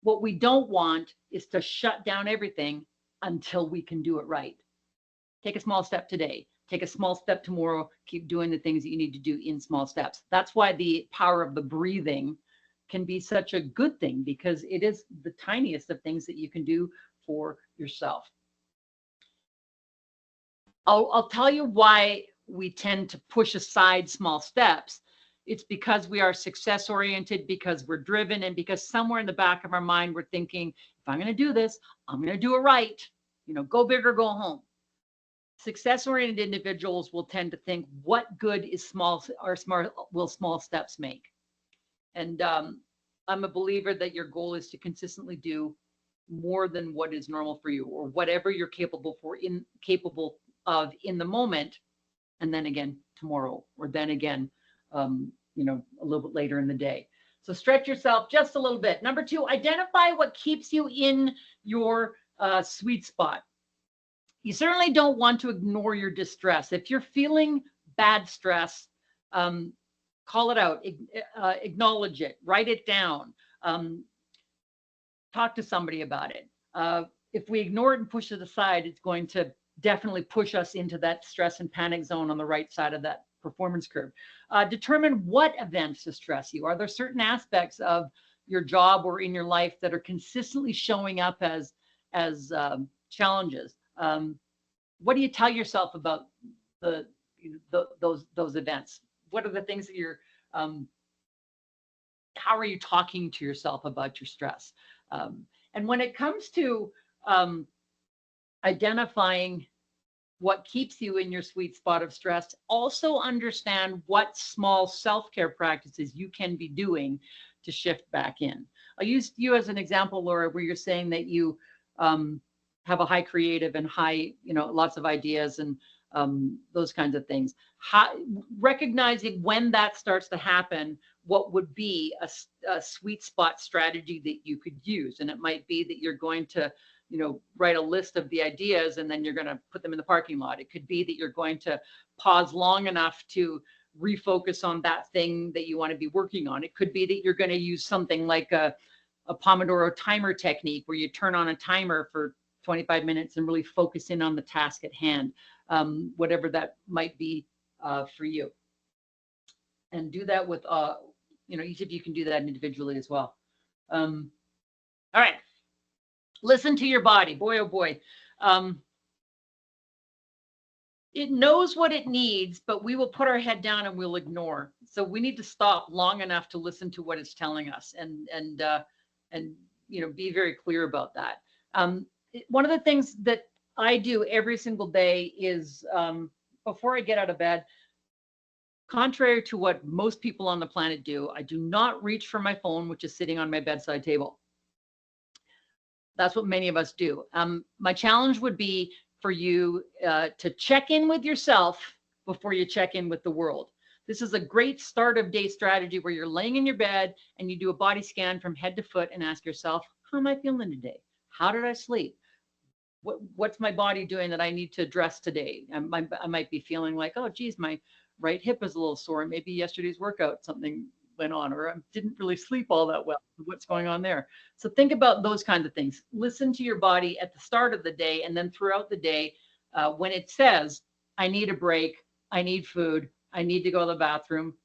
what we don't want is to shut down everything until we can do it right. Take a small step today. Take a small step tomorrow. Keep doing the things that you need to do in small steps. That's why the power of the breathing can be such a good thing, because it is the tiniest of things that you can do for yourself. I'll tell you why we tend to push aside small steps. It's because we are success oriented, because we're driven, and because somewhere in the back of our mind, we're thinking, if I'm going to do this, I'm going to do it right. Go big or go home. Success oriented individuals will tend to think, what good is small steps make? And I'm a believer that your goal is to consistently do more than what is normal for you, or whatever you're capable of in the moment, and then again tomorrow, or then again a little bit later in the day. So stretch yourself just a little bit. Number 2, identify what keeps you in your sweet spot. You certainly don't want to ignore your distress. If you're feeling bad stress, call it out, acknowledge it, write it down, talk to somebody about it. If we ignore it and push it aside, it's going to definitely push us into that stress and panic zone on the right side of that performance curve. Determine what events distress you. Are there certain aspects of your job or in your life that are consistently showing up as challenges? What do you tell yourself about those events? What are the things that you're how are you talking to yourself about your stress? And when it comes to identifying what keeps you in your sweet spot of stress, also understand what small self-care practices you can be doing to shift back in. I'll use you as an example, Laura, where you're saying that you have a high creative and high, lots of ideas and those kinds of things. Recognizing when that starts to happen, what would be a sweet spot strategy that you could use. And it might be that you're going to write a list of the ideas and then you're going to put them in the parking lot. It could be that you're going to pause long enough to refocus on that thing that you want to be working on. It could be that you're going to use something like a Pomodoro timer technique, where you turn on a timer for 25 minutes and really focus in on the task at hand, whatever that might be for you. And do that with, each of you can do that individually as well. All right. Listen to your body. Boy, oh boy. it knows what it needs, but we will put our head down and we'll ignore. So we need to stop long enough to listen to what it's telling us, and be very clear about that. One of the things that I do every single day is, before I get out of bed, contrary to what most people on the planet do, I do not reach for my phone, which is sitting on my bedside table. That's what many of us do. My challenge would be for you to check in with yourself before you check in with the world. This is a great start of day strategy where you're laying in your bed and you do a body scan from head to foot and ask yourself, how am I feeling today? How did I sleep? What's my body doing that I need to address today? I might be feeling like, oh, geez, my right hip is a little sore. Maybe yesterday's workout, something went on, or I didn't really sleep all that well. What's going on there? So think about those kinds of things. Listen to your body at the start of the day and then throughout the day when it says, I need a break, I need food, I need to go to the bathroom,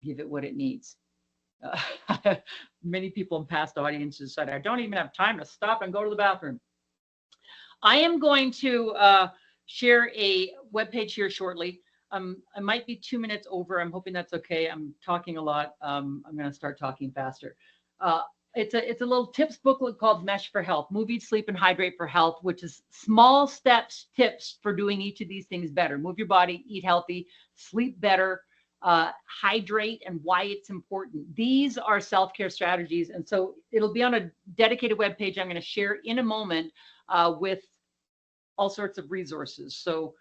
give it what it needs. Many people in past audiences said, I don't even have time to stop and go to the bathroom. I am going to share a webpage here shortly. I might be 2 minutes over. I'm hoping that's okay. I'm talking a lot. I'm going to start talking faster. It's a little tips booklet called Mesh for Health, Move, Eat, Sleep, and Hydrate for Health, which is small steps, tips for doing each of these things better. Move your body, eat healthy, sleep better, hydrate, and why it's important. These are self-care strategies. And so it'll be on a dedicated webpage I'm going to share in a moment with all sorts of resources. So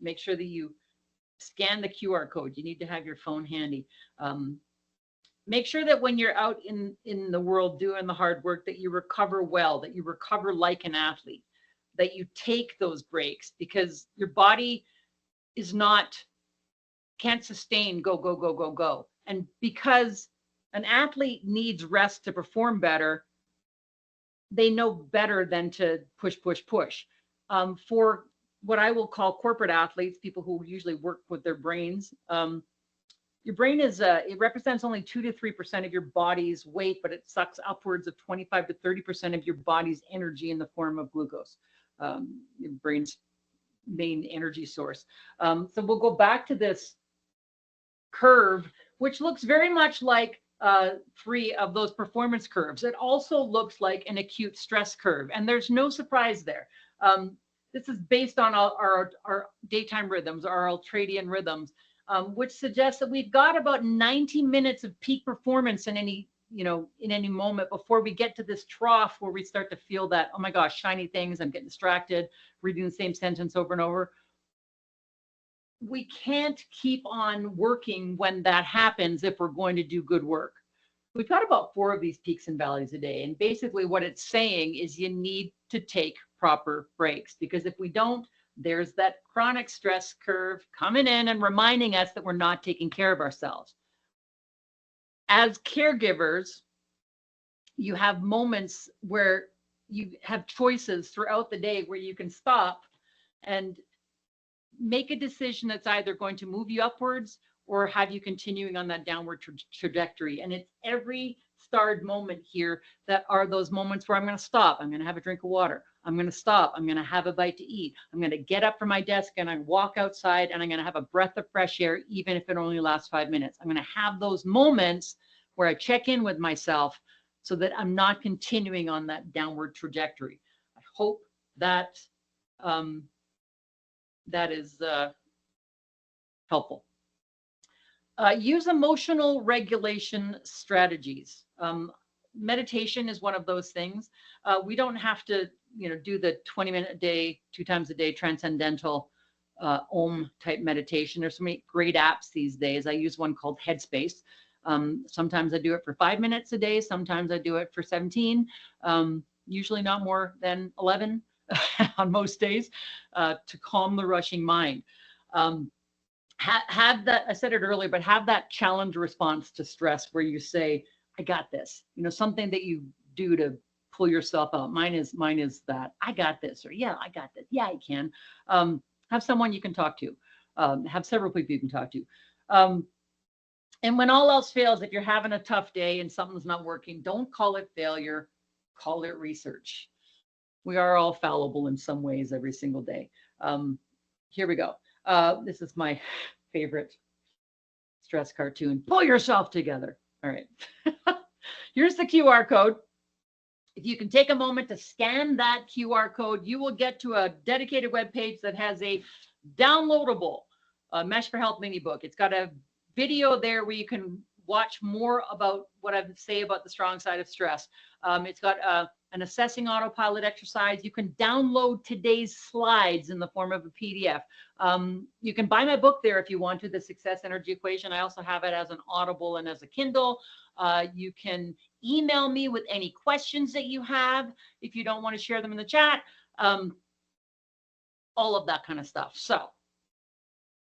make sure that you scan the QR code. You need to have your phone handy. Make sure that when you're out in the world doing the hard work, that you recover well, that you recover like an athlete, that you take those breaks, because your body can't sustain go, go, go, go, go. And because an athlete needs rest to perform better, they know better than to push, push, push. For what I will call corporate athletes, people who usually work with their brains, your brain it represents only 2 to 3% of your body's weight, but it sucks upwards of 25 to 30% of your body's energy in the form of glucose, your brain's main energy source. So we'll go back to this curve, which looks very much like 3 of those performance curves. It also looks like an acute stress curve, and there's no surprise there. This is based on our daytime rhythms, our ultradian rhythms, which suggests that we've got about 90 minutes of peak performance in any moment before we get to this trough where we start to feel that, oh my gosh, shiny things, I'm getting distracted, reading the same sentence over and over. We can't keep on working when that happens if we're going to do good work. We've got about 4 of these peaks and valleys a day. And basically what it's saying is you need to take proper breaks, because if we don't, there's that chronic stress curve coming in and reminding us that we're not taking care of ourselves. As caregivers, you have moments where you have choices throughout the day where you can stop and make a decision that's either going to move you upwards or have you continuing on that downward trajectory. And it's every starred moment here that are those moments where I'm going to stop. I'm going to have a drink of water. I'm going to stop. I'm going to have a bite to eat. I'm going to get up from my desk and I walk outside and I'm going to have a breath of fresh air, even if it only lasts 5 minutes. I'm going to have those moments where I check in with myself so that I'm not continuing on that downward trajectory. I hope that that is helpful. Use emotional regulation strategies. Meditation is one of those things. We don't have to, do the 20-minute a day, 2 times a day transcendental Om type meditation. There's so many great apps these days. I use one called Headspace. Sometimes I do it for 5 minutes a day. Sometimes I do it for 17. Usually not more than 11 on most days, to calm the rushing mind. Have that, I said it earlier, but have that challenge response to stress where you say, I got this, something that you do to pull yourself out. Mine is that I got this, or yeah, I got this. Yeah, I can. Have someone you can talk to, have several people you can talk to. And when all else fails, if you're having a tough day and something's not working, don't call it failure, call it research. We are all fallible in some ways every single day. Here we go. This is my favorite stress cartoon. Pull yourself together. All right. Here's the QR code. If you can take a moment to scan that QR code, you will get to a dedicated web page that has a downloadable Mesh for Health mini book. It's got a video there where you can watch more about what I say about the strong side of stress. It's got an assessing autopilot exercise. You can download today's slides in the form of a PDF. You can buy my book there if you want to, The Success Energy Equation. I also have it as an Audible and as a Kindle. You can email me with any questions that you have if you don't want to share them in the chat. All of that kind of stuff. So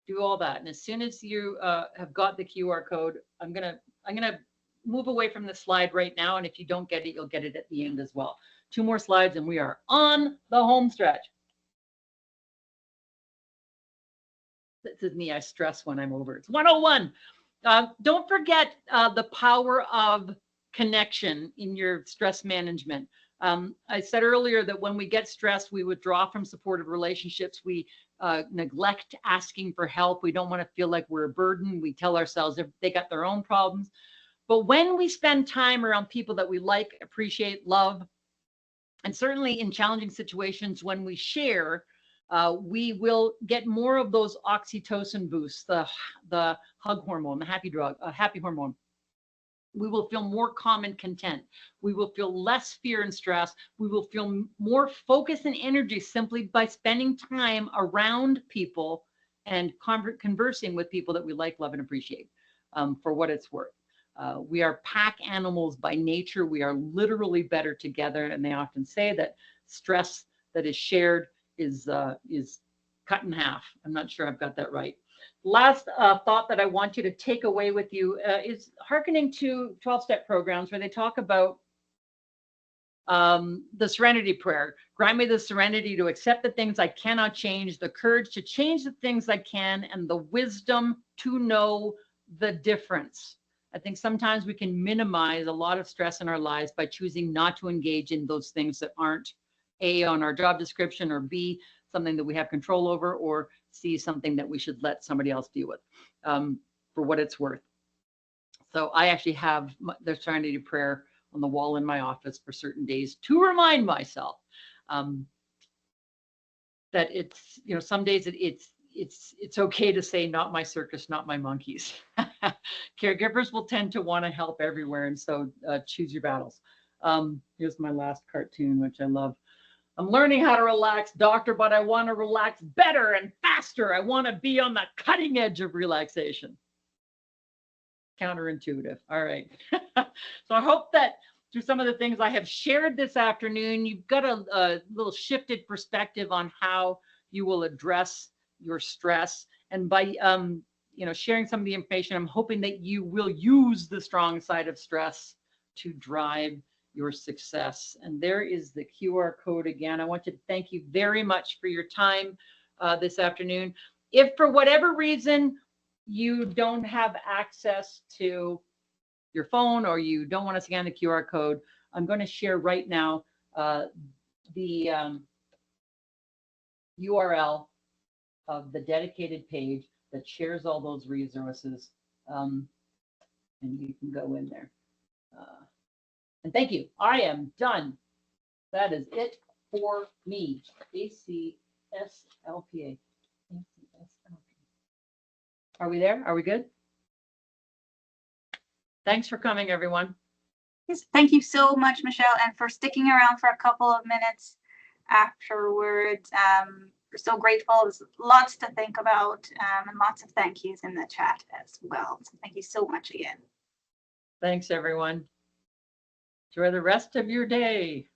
do all that. And as soon as you have got the QR code, I'm gonna move away from the slide right now. And if you don't get it, you'll get it at the end as well. 2 more slides and we are on the home stretch. This is me. I stress when I'm over. It's 101. Don't forget the power of connection in your stress management. I said earlier that when we get stressed, we withdraw from supportive relationships. We neglect asking for help. We don't want to feel like we're a burden. We tell ourselves if they got their own problems. But when we spend time around people that we like, appreciate, love, and certainly in challenging situations when we share, we will get more of those oxytocin boosts, the hug hormone, the happy hormone. We will feel more calm and content. We will feel less fear and stress. We will feel more focus and energy simply by spending time around people and conversing with people that we like, love, and appreciate, for what it's worth. We are pack animals by nature. We are literally better together. And they often say that stress that is shared is cut in half. I'm not sure I've got that right. Last thought that I want you to take away with you is hearkening to 12-step programs where they talk about the serenity prayer. Grant me the serenity to accept the things I cannot change, the courage to change the things I can, and the wisdom to know the difference. I think sometimes we can minimize a lot of stress in our lives by choosing not to engage in those things that aren't A, on our job description, or B, something that we have control over, or C, something that we should let somebody else deal with, for what it's worth. So I actually have the serenity prayer on the wall in my office for certain days to remind myself that it's, you know, some days it's okay to say, not my circus, not my monkeys. Caregivers will tend to want to help everywhere, and so choose your battles. Here's my last cartoon, which I love. I'm learning how to relax, doctor, but I want to relax better and faster. I want to be on the cutting edge of relaxation. Counterintuitive. All right. So I hope that through some of the things I have shared this afternoon, you've got a little shifted perspective on how you will address your stress. And by sharing some of the information, I'm hoping that you will use the strong side of stress to drive your success. And there is the QR code again. I want to thank you very much for your time this afternoon. If for whatever reason you don't have access to your phone or you don't want to scan the QR code, I'm going to share right now the URL of the dedicated page that shares all those resources, and you can go in there. And thank you. I am done. That is it for me. ACSLPA. Are we there? Are we good? Thanks for coming, everyone. Yes, thank you so much, Michelle, and for sticking around for a couple of minutes afterwards. We're so grateful. There's lots to think about, and lots of thank yous in the chat as well. So thank you so much again. Thanks, everyone. Enjoy the rest of your day.